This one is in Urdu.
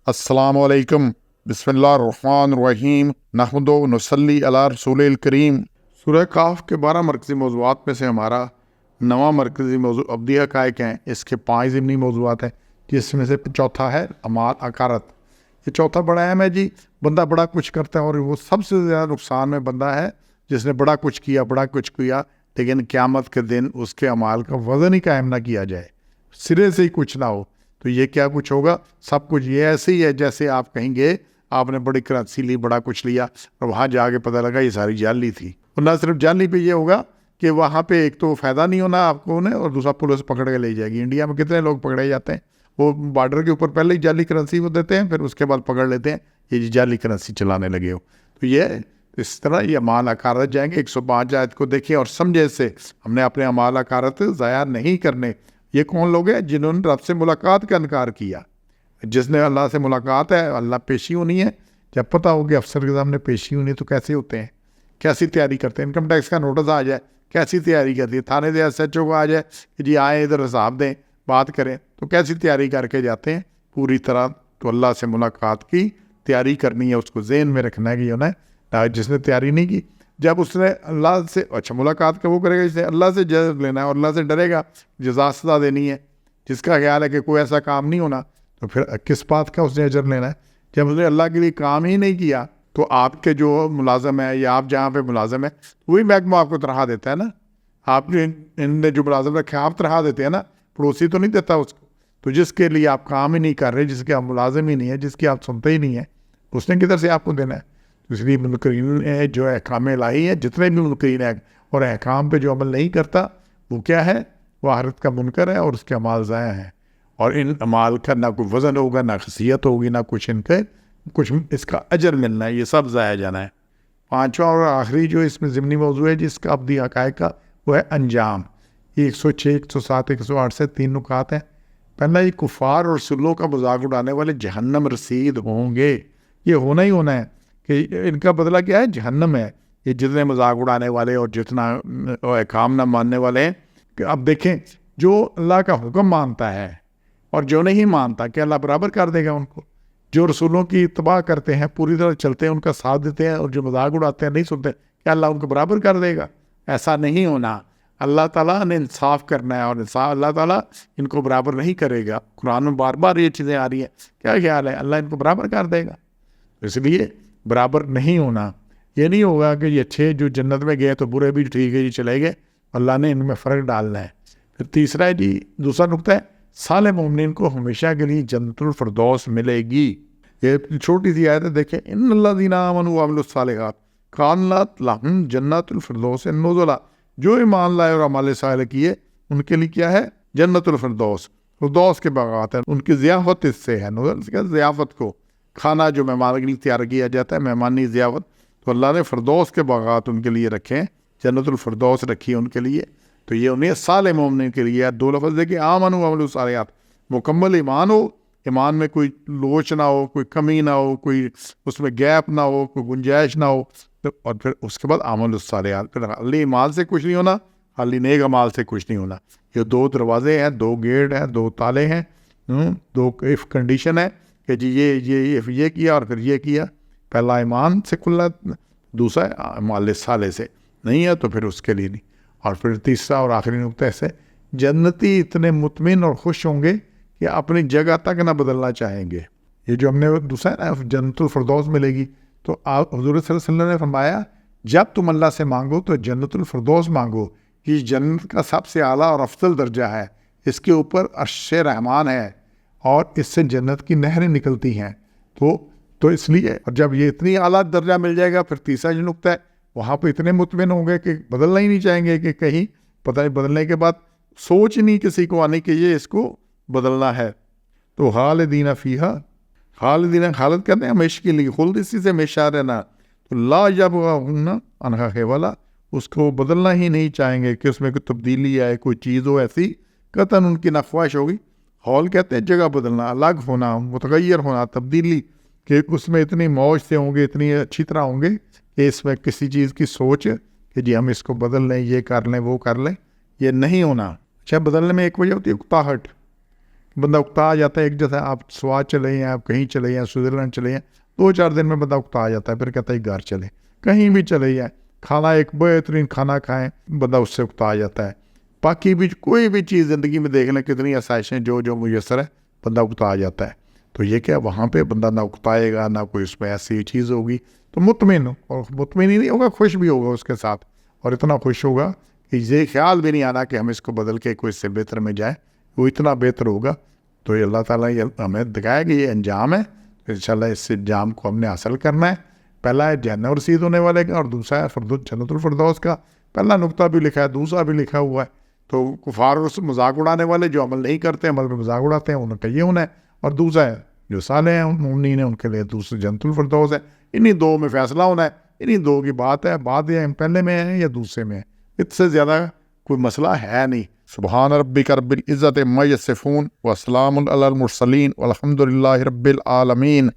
السلام علیکم، بسم اللہ الرحمن الرحیم، نحمد و نصلی علی رسول الکریم۔ سورہ کہف کے 12 مرکزی موضوعات میں سے ہمارا 9واں مرکزی موضوع ابدی حقائق ہیں۔ اس کے 5 ضمنی موضوعات ہیں، جس میں سے چوتھا ہے اعمال اقارت۔ یہ چوتھا بڑا اہم ہے جی۔ بندہ بڑا کچھ کرتا ہے اور وہ سب سے زیادہ نقصان میں بندہ ہے جس نے بڑا کچھ کیا لیکن قیامت کے دن اس کے اعمال کا وزن ہی قائم نہ کیا جائے، سرے سے ہی کچھ نہ ہو، تو یہ کیا کچھ ہوگا؟ سب کچھ یہ ایسے ہی ہے جیسے آپ کہیں گے آپ نے بڑی کرنسی لی، بڑا کچھ لیا اور وہاں جا کے پتہ لگا یہ ساری جعلی تھی۔ اور نہ صرف جعلی پہ یہ ہوگا کہ وہاں پہ ایک تو فائدہ نہیں ہونا آپ کو انہیں، اور دوسرا پولیس پکڑ کے لے جائے گی۔ انڈیا میں کتنے لوگ پکڑے جاتے ہیں، وہ بارڈر کے اوپر پہلے ہی جعلی کرنسی وہ دیتے ہیں، پھر اس کے بعد پکڑ لیتے ہیں یہ جی جعلی کرنسی چلانے لگے ہو۔ تو یہ اس طرح یہ اعمال اقارت جائیں گے۔ 105 آیت کو دیکھیں اور سمجھے اس سے ہم نے اپنے اعمال اقارت ضائع نہیں کرنے۔ یہ کون لوگ ہیں؟ جنہوں نے رب سے ملاقات کا انکار کیا۔ جس نے اللہ سے ملاقات ہے، اللہ پیشی ہونی ہے، جب پتہ ہو کہ افسر کے سامنے پیشی ہونی ہے تو کیسے ہوتے ہیں، کیسی تیاری کرتے ہیں؟ انکم ٹیکس کا نوٹس آ جائے کیسی تیاری کرتی ہے؟ تھانے سے ایس ایچ او کو آ جائے کہ جی آئیں ادھر حساب دیں، بات کریں، تو کیسی تیاری کر کے جاتے ہیں پوری طرح۔ تو اللہ سے ملاقات کی تیاری کرنی ہے، اس کو ذہن میں رکھنا ہے کہ جس نے تیاری نہیں کی، جب اس نے اللہ سے ملاقات کا وہ کرے گا، جس نے اللہ سے جزا لینا ہے اور اللہ سے ڈرے گا، جزا سزا دینی ہے، جس کا خیال ہے کہ کوئی ایسا کام نہیں ہونا، تو پھر کس بات کا اس نے اجر لینا ہے؟ جب اس نے اللہ کے لیے کام ہی نہیں کیا تو آپ کے جو ملازم ہے یا آپ جہاں پہ ملازم ہے وہی محکمہ آپ کو تنخواہ دیتا ہے نا۔ آپ نے ان نے جو ملازم رکھے آپ تنخواہ دیتے ہیں نا، پڑوسی تو نہیں دیتا اس کو۔ تو جس کے لیے آپ کام ہی نہیں کر رہے، جس کے آپ ملازم ہی نہیں ہے، جس کی آپ سنتے ہی نہیں ہیں، اس نے کدھر سے آپ کو دینا ہے؟ اس لیے منکرین جو احکام الہی ہیں، جتنے بھی منکرین ہیں اور احکام پہ جو عمل نہیں کرتا وہ کیا ہے؟ وہ آخرت کا منکر ہے اور اس کے اعمال ضائع ہیں، اور ان اعمال کا نہ کوئی وزن ہوگا، نہ خصیت ہوگی، نہ کچھ ان کے کچھ اس کا اجر ملنا ہے، یہ سب ضائع جانا ہے۔ 5واں اور آخری جو اس میں ضمنی موضوع ہے جس کا ابدی حقائق کا، وہ ہے انجام۔ یہ 106، 107، 108 سے 3 نکات ہیں۔ پہلا، یہ کفار اور رسولوں کا مذاق اڑانے والے جہنم رسید ہوں گے۔ یہ ہونا ہی ہونا ہے کہ ان کا بدلہ کیا ہے؟ جہنم ہے۔ یہ جتنے مذاق اڑانے والے اور جتنا احکام نہ ماننے والے ہیں، کہ اب دیکھیں جو اللہ کا حکم مانتا ہے اور جو نہیں مانتا، کہ اللہ برابر کر دے گا ان کو؟ جو رسولوں کی اتباع کرتے ہیں، پوری طرح چلتے ہیں، ان کا ساتھ دیتے ہیں، اور جو مذاق اڑاتے ہیں، نہیں سنتے، کیا اللہ ان کو برابر کر دے گا؟ ایسا نہیں ہونا۔ اللہ تعالیٰ نے انصاف کرنا ہے، اور انصاف اللہ تعالیٰ ان کو برابر نہیں کرے گا۔ قرآن میں بار بار یہ چیزیں آ رہی ہیں، کیا خیال ہے اللہ ان کو برابر کر دے گا؟ اس لیے برابر نہیں ہونا۔ یہ نہیں ہوگا کہ یہ اچھے جو جنت میں گئے تو برے بھی ٹھیک ہے جی چلے گئے، اللہ نے ان میں فرق ڈالنا ہے۔ پھر تیسرا ہے جی، دوسرا نقطہ ہے، صالح مومنین کو ہمیشہ کے لیے جنت الفردوس ملے گی۔ یہ چھوٹی سی آیت ہے، دیکھیں، ان الذین آمنوا وعملوا الصالحات کانت لہم جنت الفردوس نزلا۔ جو ایمان لائے اور اعمال صالح کیے ان کے لیے کیا ہے؟ جنت الفردوس، فردوس کے باغات ہیں، ان کی ضیافت اس سے ہے۔ نزل کا ضیافت کو، کھانا جو مہمان کے لیے تیار کیا جاتا ہے، مہمانی ضیافت، تو اللہ نے فردوس کے باغات ان کے لیے رکھے ہیں، جنت الفردوس رکھی ہے ان کے لیے۔ تو یہ انہیں صالح مومنین کے لیے 2 لفظ دیکھیں، آمنوا وعملوا الصالحات، مکمل ایمان ہو، ایمان میں کوئی لوچ نہ ہو، کوئی کمی نہ ہو، کوئی اس میں گیپ نہ ہو، کوئی گنجائش نہ ہو، اور پھر اس کے بعد عمل الصالحات۔ پھر خالی ایمان سے کچھ نہیں ہونا، خالی نیک اعمال سے کچھ نہیں ہونا۔ یہ 2 دروازے ہیں، 2 گیٹ ہیں، 2 تالے ہیں، 2 اف کنڈیشن ہے کہ جی یہ کیا اور پھر یہ کیا۔ پہلا ایمان سے کھلنا، دوسرا اعمال صالح سے، نہیں ہے تو پھر اس کے لیے نہیں۔ اور پھر تیسرا اور آخری نقطہ ایسے، جنتی اتنے مطمئن اور خوش ہوں گے کہ اپنی جگہ تک نہ بدلنا چاہیں گے۔ یہ جو ہم نے دوسرا ہے نا، جنت الفردوس ملے گی، تو آپ حضور صلی اللہ علیہ وسلم نے فرمایا جب تم اللہ سے مانگو تو جنت الفردوس مانگو، یہ جنت کا سب سے اعلیٰ اور افضل درجہ ہے، اس کے اوپر عرش رحمان ہے اور اس سے جنت کی نہریں نکلتی ہیں۔ تو اس لیے، اور جب یہ اتنی اعلیٰ درجہ مل جائے گا، پھر تیسرا جو نقطہ ہے، وہاں پہ اتنے مطمئن ہوں گے کہ بدلنا ہی نہیں چاہیں گے، کہ کہیں پتہ نہیں بدلنے کے بعد سوچ نہیں کسی کو آنے کہ یہ اس کو بدلنا ہے۔ تو خالدین فیہا، خالدین، خالد کہتے ہیں ہمیشہ کے لیے، خلد اسی سے ہمیشہ رہنا، تو لا یبغون عنہا حولا، اس کو بدلنا ہی نہیں چاہیں گے کہ اس میں کوئی تبدیلی آئے، کوئی چیز ہو ایسی قطعاً ان کی نہ خواہش ہوگی۔ حول کہتے ہیں جگہ بدلنا، الگ ہونا، متغیر ہونا، تبدیلی، کہ اس میں اتنی موج سے ہوں گے، اتنی اچھی طرح ہوں گے کہ اس میں کسی چیز کی سوچ کہ جی ہم اس کو بدل لیں، یہ کر لیں، وہ کر لیں، یہ نہیں ہونا۔ اچھا، بدلنے میں ایک وجہ ہوتی ہے اکتاہٹ، بندہ اکتا جاتا ہے. ایک جیسا آپ سواد چلے ہیں, آپ کہیں چلے ہیں, سوئٹزرلینڈ چلے ہیں, 2-4 دن میں بندہ اکتا جاتا ہے, پھر کہتا ہے گھر چلے. کہیں بھی چلے جائیں, کھانا ایک بہترین کھانا کھائیں, بندہ اس سے اکتا جاتا ہے. باقی بھی کوئی بھی چیز زندگی میں دیکھ لیں, کتنی آسائشیں جو میسر ہے, بندہ اکتا جاتا ہے. تو یہ کیا وہاں پہ بندہ نہ اکتائے گا, نہ کوئی اس میں ایسی چیز ہوگی, تو مطمئن ہو. اور مطمئن ہی نہیں ہوگا, خوش بھی ہوگا اس کے ساتھ, اور اتنا خوش ہوگا کہ یہ خیال بھی نہیں آنا کہ ہم اس کو بدل کے کوئی اس سے بہتر میں جائیں. وہ اتنا بہتر ہوگا. تو یہ اللہ تعالیٰ یہ ہمیں دکھائے کہ یہ انجام ہے. انشاءاللہ اس انجام کو ہم نے حاصل کرنا ہے. پہلا ہے جہنم رسید ہونے والے کا, اور دوسرا ہے جنت الفردوس کا. پہلا نقطہ بھی لکھا ہے, دوسرا بھی لکھا ہوا ہے. تو کفار اس مذاق اڑانے والے جو عمل نہیں کرتے, عمل میں مذاق اڑاتے ہیں, ان کا یہ ہونا ہے. اور دوسرا ہے جو صالح ہیں مومنین ہیں, ان کے لیے دوسرے جنت الفردوس ہے. انہی دو میں فیصلہ ہونا ہے. انہی دو کی بات ہے. بات یہ پہلے میں ہے یا دوسرے میں ہے, اس سے زیادہ کوئی مسئلہ ہے نہیں. سبحان ربک رب العزت عما یصفون وسلام علی المرسلین والحمد للہ رب العالمین.